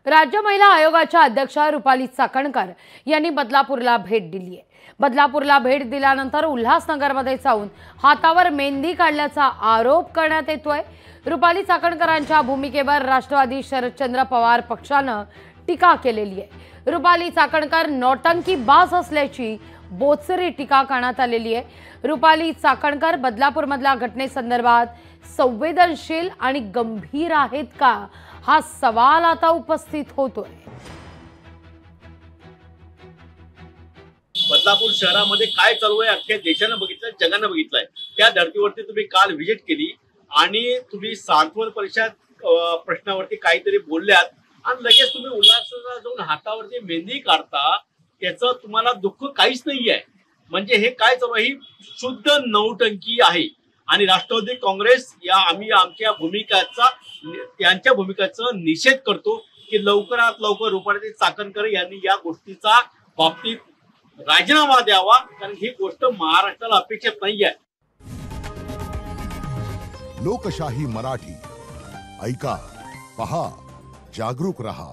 राज्य महिला आयोगाच्या अध्यक्षा रुपाली चाकणकर यांनी बदलापूरला भेट दिली आहे। बदलापूरला भेट दिल्यानंतर उल्हासनगरमध्ये जाऊन हातावर मेहंदी काढल्याचा आरोप करण्यात येतोय। रुपाली चाकणकरांच्या भूमिकेवर राष्ट्रवादी शरदचंद्र पवार पक्षानं टीका केलेली आहे। रुपाली चाकणकर नौटंकीबाज असल्याची बोचरी टीका करण्यात आलेली आहे। रुपाली चाकणकर बदलापूरमधल्या घटनेसंदर्भात संवेदनशील आणि गंभीर आहेत का, हा सवाल आता उपस्थित होतोय। बदलापूर शहरामध्ये काय चालू आहे अख्ख्या देशाने बघितलं, जगाने बघितलंय। त्या धर्तीवरती तुम्ही काल व्हिजिट केली आणि तुम्ही सांत्वन परिषद प्रश्नावरती काहीतरी बोलल्यात आणि लगेच तुम्ही उल्हासनगरला जाऊन हातावरती मेहंदी काढता, त्याचं तुम्हाला दुःख काहीच नाहीये। म्हणजे हे काय चालू आहे, ही शुद्ध नौटंकी आहे। आणि राष्ट्रवादी काँग्रेस या आम्ही आमच्या भूमिकाचा त्यांच्या भूमिकेचा निषेध करतो की लवकरात लवकर रुपाली चाकणकर यांनी या गोष्टीचा बाबतीत राजीनामा द्यावा, कारण ही गोष्ट महाराष्ट्राला अपेक्षित नाहीये। लोकशाही मराठी ऐका, पहा, जागरूक रहा।